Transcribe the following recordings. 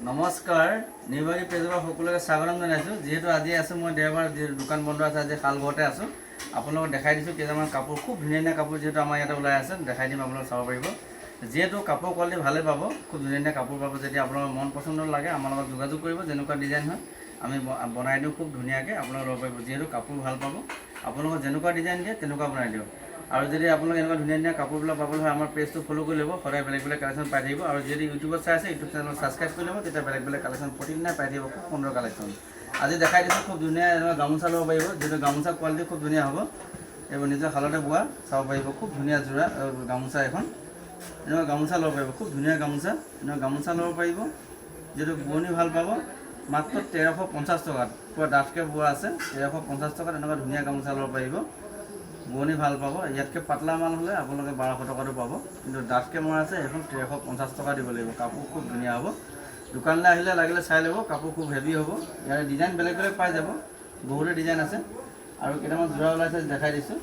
নমস্কাৰ নিৰ্বাহী পেজৰ সকলোকে স্বাগতম জনাইছোঁ। যিহেতু আজি আছোঁ মই দেওবাৰ, দোকান বন্ধ আছে, আজি শালঘৰতে আছোঁ। আপোনালোকক দেখাই দিছোঁ কেইটামান কাপোৰ, খুব ধুনীয়া ধুনীয়া কাপোৰ যিহেতু আমাৰ ইয়াতে ওলাই আছে, দেখাই দিম, আপোনালোকে চাব পাৰিব। যিহেতু কাপোৰ কোৱালিটি ভালেই পাব, খুব ধুনীয়া ধুনীয়া কাপোৰ পাব। যদি আপোনালোকৰ মন পচন্দৰ লাগে আমাৰ লগত যোগাযোগ কৰিব, যেনেকুৱা ডিজাইন হয় আমি বনাই দিওঁ খুব ধুনীয়াকৈ, আপোনালোকে ল'ব পাৰিব। যিহেতু কাপোৰ ভাল পাব, আপোনালোকক যেনেকুৱা ডিজাইন দিয়ে তেনেকুৱা বনাই দিওঁ। আৰু যদি আপোনালোকে এনেকুৱা ধুনীয়া ধুনীয়া কাপোৰবিলাক পাবলৈ হয় আমাৰ পেজটো ফ'ল' কৰি ল'ব, সদায় বেলেগ বেলেগ কালেকশ্যন পাই থাকিব। আৰু যদি ইউটিউবত চাই আছে ইউটিউব চেনেল ছাবস্ক্ৰাইব কৰি ল'ব, তেতিয়া বেলেগ বেলেগ কালেকশ্যন প্ৰতিদিনাই পাই থাকিব, খুব সুন্দৰ কালেকশ্যন। আজি দেখাই দিছোঁ খুব ধুনীয়া এনেকুৱা গামোচা ল'ব পাৰিব, যিহেতু গামোচা কোৱালিটি খুব ধুনীয়া হ'ব। এইবোৰ নিজৰ শালতে বোৱা চাব পাৰিব, খুব ধুনীয়া যোৰা গামোচা এখন। এনেকুৱা গামোচা ল'ব পাৰিব, খুব ধুনীয়া গামোচা, এনেকুৱা গামোচা ল'ব পাৰিব। যিহেতু বোৱনি ভাল পাব, মাত্ৰ 1350 টকাত, পূৰা ডাঠকৈ বোৱা আছে, 1350 টকাত এনেকুৱা ধুনীয়া গামোচা ল'ব পাৰিব। বোৱনি ভাল পাব। ইয়াতকৈ পাতলা মাল হ'লে আপোনালোকে 1200 টকাটো পাব, কিন্তু ডাঠকৈ মৰা আছে এখন 1350 টকা দিব লাগিব। কাপোৰ খুব ধুনীয়া হ'ব। দোকানলৈ আহিলে লাগিলে চাই ল'ব, কাপোৰ খুব হেভি হ'ব। ইয়াৰ ডিজাইন বেলেগ বেলেগ পাই যাব, বহুতো ডিজাইন আছে। আৰু কেইটামান যোৰা ওলাইছে দেখাই দিছোঁ।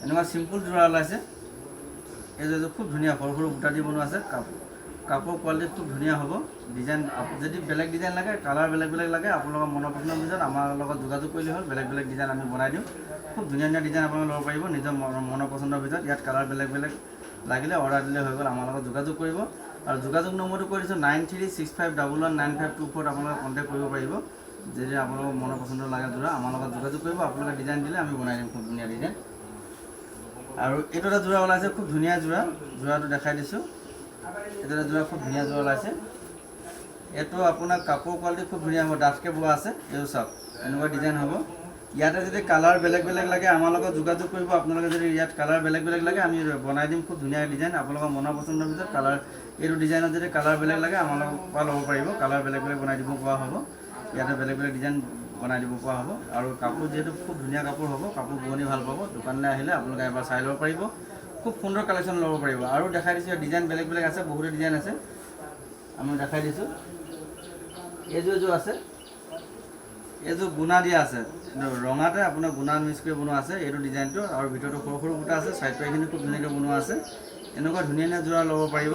এনেকুৱা চিম্পুল যোৰা ওলাইছে, এইযোৰ খুব ধুনীয়া সৰু সৰু বুটা দি বনোৱা আছে। কাপোৰ কোৱালিটি খুব ধুনীয়া হ'ব। ডিজাইন যদি বেলেগ ডিজাইন লাগে, কালাৰ বেলেগ বেলেগ লাগে, আপোনালোকৰ মনৰ পচন্দৰ ভিতৰত আমাৰ লগত যোগাযোগ কৰিলে হ'ল, বেলেগ বেলেগ ডিজাইন আমি বনাই দিওঁ। খুব ধুনীয়া ধুনীয়া ডিজাইন আপোনালোকে ল'ব পাৰিব নিজৰ মনৰ পচন্দৰ ভিতৰত। ইয়াত কালাৰ বেলেগ বেলেগ লাগিলে অৰ্ডাৰ দিলে হৈ গ'ল, আমাৰ লগত যোগাযোগ কৰিব। আৰু যোগাযোগ নম্বৰটো কৈ দিছোঁ 9365119524, আপোনালোকে কণ্টেক্ট কৰিব পাৰিব। যদি আপোনালোকৰ মনৰ পচন্দৰ লাগে যোৰা আমাৰ লগত যোগাযোগ কৰিব, আপোনালোকে ডিজাইন দিলে আমি বনাই দিম খুব ধুনীয়া ডিজাইন। আৰু এইটো এটা যোৰা ওলাইছে, খুব ধুনীয়া যোৰা, যোৰাটো দেখাই দিছোঁ। এইটো এটা যোৰা খুব ধুনীয়া যোৰা ওলাইছে। এইটো আপোনাৰ কাপোৰ কোৱালিটি খুব ধুনীয়া হ'ব, ডাঠকৈ বোৱা আছে। এইটো চাওক, এনেকুৱা ডিজাইন হ'ব। ইয়াতে যদি কালাৰ বেলেগ বেলেগ লাগে আমাৰ লগত যোগাযোগ কৰিব। আপোনালোকে যদি ইয়াত কালাৰ বেলেগ বেলেগ লাগে আমি বনাই দিম খুব ধুনীয়া ডিজাইন, আপোনালোকৰ মনৰ পচন্দৰ ভিতৰত। কালাৰ এইটো ডিজাইনত যদি কালাৰ বেলেগ লাগে আমাৰ লগত পৰা ল'ব পাৰিব, কালাৰ বেলেগ বেলেগ বনাই দিব পৰা হ'ব। ইয়াতে বেলেগ বেলেগ ডিজাইন বনাই দিব পৰা হ'ব। আৰু কাপোৰ যিহেতু খুব ধুনীয়া কাপোৰ হ'ব, কাপোৰ বোৱনি ভাল পাব। দোকানলৈ আহিলে আপোনালোকে এবাৰ চাই ল'ব পাৰিব, খুব সুন্দৰ কালেকশ্যন ল'ব পাৰিব। আৰু দেখাই দিছোঁ ডিজাইন বেলেগ বেলেগ আছে, বহুতো ডিজাইন আছে, আমি দেখাই দিছোঁ। এইযোৰ আছে, এইযোৰ গুণা দিয়া আছে, ৰঙাতে আপোনাৰ গুণা মিক্স কৰি বনোৱা আছে এইটো ডিজাইনটো। আৰু ভিতৰতো সৰু সৰু বুটা আছে, চাইড পাৰিখিনি খুব ধুনীয়াকৈ বনোৱা আছে। এনেকুৱা ধুনীয়া ধুনীয়া যোৰা ল'ব পাৰিব।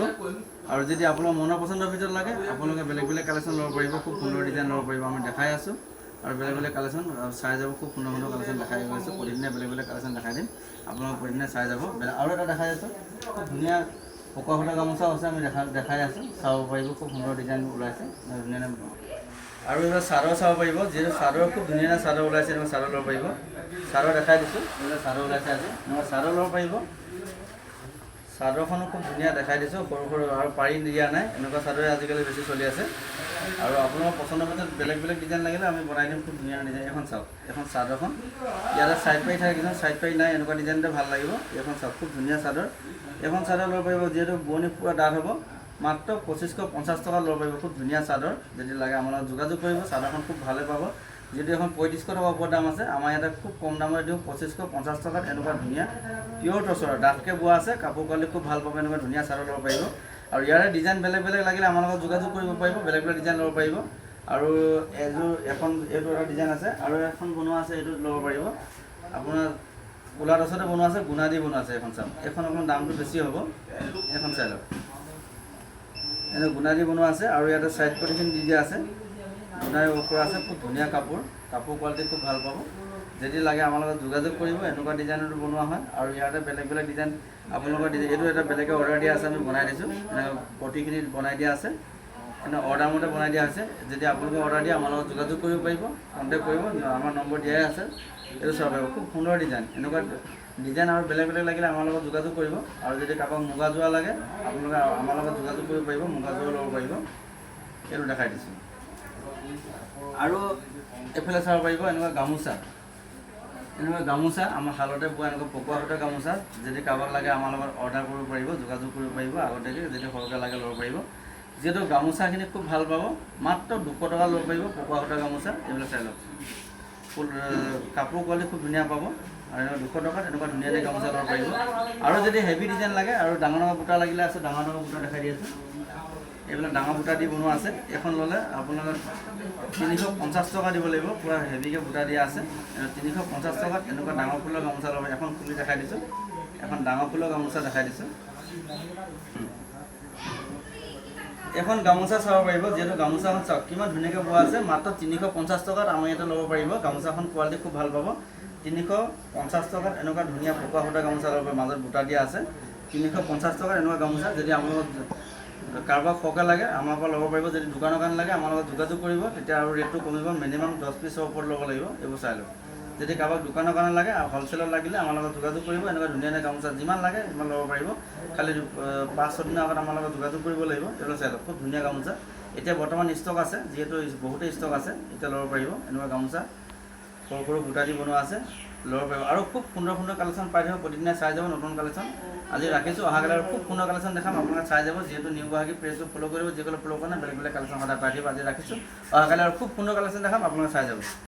আৰু যদি আপোনাৰ মনৰ পচন্দৰ ভিতৰত লাগে আপোনালোকে বেলেগ বেলেগ কালেকশ্যন ল'ব পাৰিব, খুব সুন্দৰ ডিজাইন ল'ব পাৰিব। আমি দেখাই আছোঁ আৰু বেলেগ বেলেগ কালেকশ্যন চাই যাব, খুব সুন্দৰ সুন্দৰ কালেকশ্যন দেখাই গৈ আছোঁ। প্ৰতিদিনে বেলেগ বেলেগ কালেকশ্যন দেখাই দিম, আপোনালোকে প্ৰতিদিনে চাই যাব। আৰু এটা দেখাই আছোঁ, খুব ধুনীয়া পকোৱা সূতা গামোচাও আছে, আমি দেখাই আছোঁ, চাব পাৰিব। খুব সুন্দৰ ডিজাইন ওলাইছে, ধুনীয়া ধুনীয়া। আৰু এইবিলাক চাদৰ চাব পাৰিব, যিহেতু চাদৰ খুব ধুনীয়া ধুনীয়া চাদৰ ওলাইছে, এনেকুৱা চাদৰ ল'ব পাৰিব। চাদৰ দেখাই দিছোঁ, এইবিলাক চাদৰ ওলাইছে আজি, এনেকুৱা চাদৰ ল'ব পাৰিব। চাদৰখনো খুব ধুনীয়া দেখাই দিছোঁ, সৰু সৰু আৰু পাৰি দিয়া নাই, এনেকুৱা চাদৰে আজিকালি বেছি চলি আছে। আৰু আপোনালোকৰ পচন্দৰ ভিতৰত বেলেগ বেলেগ ডিজাইন লাগিলে আমি বনাই দিম খুব ধুনীয়া ডিজাইন। এখন চাওক, এখন চাদৰখন ইয়াতে চাইড পাৰি থাকে, কিছুমান চাইড পাৰি নাই, এনেকুৱা ডিজাইনতে ভাল লাগিব। এইখন চাওক, খুব ধুনীয়া চাদৰ, এখন চাদৰ ল'ব পাৰিব। যিহেতু বোৱনি পূৰা ডাঠ হ'ব, মাত্ৰ 2550 টকা ল'ব পাৰিব। খুব ধুনীয়া চাদৰ, যদি লাগে আমাৰ লগত যোগাযোগ কৰিব। চাদৰখন খুব ভালে পাব। যদি এখন 3500 টকা ওপৰত দাম আছে, আমাৰ ইয়াতে খুব কম দামত দিওঁ 2550 টকাত। এনেকুৱা ধুনীয়া পিয়ৰ টচৰ ডাঠকৈ বোৱা আছে, কাপোৰ কোৱালিটি খুব ভাল পাব। এনেকুৱা ধুনীয়া চাদৰ ল'ব পাৰিব। আৰু ইয়াৰে ডিজাইন বেলেগ বেলেগ লাগিলে আমাৰ লগত যোগাযোগ কৰিব পাৰিব, বেলেগ বেলেগ ডিজাইন ল'ব পাৰিব। আৰু এইটো এটা ডিজাইন আছে, আৰু এখন বনোৱা আছে, এইটো ল'ব পাৰিব। আপোনাৰ ক'লা টচতে বনোৱা আছে, গুণা দি বনোৱা আছে। এখন চাওক, এইখন অকণমান দামটো বেছি হ'ব, এখন চাই লওক। এনেকৈ গুণা দি বনোৱা আছে, আৰু ইয়াতে চাইড পটিখিনি দি দিয়া আছে, গুণাৰ ওপৰত আছে। খুব ধুনীয়া কাপোৰ, কাপোৰ কোৱালিটি খুব ভাল পাব। যদি লাগে আমাৰ লগত যোগাযোগ কৰিব। এনেকুৱা ডিজাইনতো বনোৱা হয়। আৰু ইয়াতে বেলেগ বেলেগ ডিজাইন আপোনালোকৰ এইটো এটা বেলেগে অৰ্ডাৰ দিয়া আছে, আমি বনাই দিছোঁ। এনেকৈ পটিখিনি বনাই দিয়া আছে, এনে অৰ্ডাৰ মতে বনাই দিয়া হৈছে। যদি আপোনালোকে অৰ্ডাৰ দিয়ে আমাৰ লগত যোগাযোগ কৰিব পাৰিব, কণ্টেক্ট কৰিব, আমাৰ নম্বৰ দিয়াই আছে। এইটো চাব পাৰিব, খুব সুন্দৰ ডিজাইন। এনেকুৱা ডিজাইন আৰু বেলেগ বেলেগ লাগিলে আমাৰ লগত যোগাযোগ কৰিব। আৰু যদি কাৰোবাক মুগা যোৰা লাগে আপোনালোকে আমাৰ লগত যোগাযোগ কৰিব পাৰিব, মুগা যোৰা ল'ব পাৰিব। এইটো দেখাই দিছোঁ। আৰু এইফালে চাব পাৰিব, এনেকুৱা গামোচা, এনেকুৱা গামোচা আমাৰ শালতে বোৱা, এনেকুৱা পকোৱা সূতা গামোচা। যদি কাৰোবাক লাগে আমাৰ লগত অৰ্ডাৰ কৰিব পাৰিব, যোগাযোগ কৰিব পাৰিব আগতীয়াকৈ, যদি সৰহকৈ লাগে ল'ব পাৰিব। যিহেতু গামোচাখিনি খুব ভাল পাব, মাত্ৰ 200 টকা ল'ব পাৰিব পকোৱা সূতা গামোচা। এইবিলাক চাই লওক, কাপোৰ কোৱালিটি খুব ধুনীয়া পাব। আৰু 200 টকাত এনেকুৱা ধুনীয়া ধুনীয়া গামোচা ল'ব পাৰিব। আৰু যদি হেভি ডিজাইন লাগে আৰু ডাঙৰ ডাঙৰ বুটা লাগিলে আছে, ডাঙৰ ডাঙৰ বুটা দেখাই দি আছোঁ। এইবিলাক ডাঙৰ বুটা দি বনোৱা আছে। এখন ল'লে আপোনালোকে 350 টকা দিব লাগিব, পূৰা হেভিকৈ বুটা দিয়া আছে। 350 টকাত এনেকুৱা ডাঙৰ ফুলৰ গামোচা ল'ব। এখন খুলি দেখাই দিছোঁ, এখন ডাঙৰ ফুলৰ গামোচা দেখাই দিছোঁ। এখন গামোচা চাব পাৰিব, যিহেতু গামোচাখন চাওক কিমান ধুনীয়াকৈ বোৱা আছে। মাত্ৰ 350 টকাত আমাৰ ইয়াতে ল'ব পাৰিব। গামোচাখন কোৱালিটি খুব ভাল পাব। 350 টকাত এনেকুৱা ধুনীয়া পকোৱা সূতা গামোচা ল'ব পাৰিব, মাজত বুটা দিয়া আছে। 350 টকাত এনেকুৱা গামোচা। যদি আপোনালোকক কাৰোবাক সৰহকৈ লাগে আমাৰ পৰা ল'ব পাৰিব। যদি দোকানৰ কাৰণে লাগে আমাৰ লগত যোগাযোগ কৰিব, তেতিয়া আৰু ৰেটটো কমিব। মিনিমাম 10 পিছৰ ওপৰত ল'ব লাগিব, এইবোৰ চাই ল'ব। যদি কাৰোবাক দোকানৰ কাৰণে লাগে আৰু হ'লচেলত লাগিলে আমাৰ লগত যোগাযোগ কৰিব। এনেকুৱা ধুনীয়া ধুনীয়া গামোচা যিমান লাগে সিমান ল'ব পাৰিব। খালি 5-6 দিনৰ আগত আমাৰ লগত যোগাযোগ কৰিব লাগিব। এইবোৰ চাই লওক, খুব ধুনীয়া গামোচা। এতিয়া বৰ্তমান ষ্টক আছে, যিহেতু বহুতেই ষ্টক আছে, এতিয়া ল'ব পাৰিব। এনেকুৱা গামোচা সৰু সৰু বুটা দি বনোৱা আছে, ল'ব পাৰিব। আৰু খুব সুন্দৰ সুন্দৰ কালেকশ্যন পাই থাকিব, প্ৰতিদিনে চাই যাব নতুন কালেকশ্যন। আজি ৰাখিছোঁ, অহাকালি আৰু খুব সুন্দৰ কালেকশ্যন দেখাম, আপোনালোকে চাই যাব। যিহেতু নিউ গুৱাহাটী পেজটো ফ'ল' কৰিব, যিসকলে ফ'ল' কৰা নাই বেলেগ বেলেগ কালেকশ্যন সদায় পাই থাকিব। আজি ৰাখিছোঁ, অহাকালি আৰু খুব সুন্দৰ কালেকশ্যন দেখাম, আপোনালোকে চাই যাব।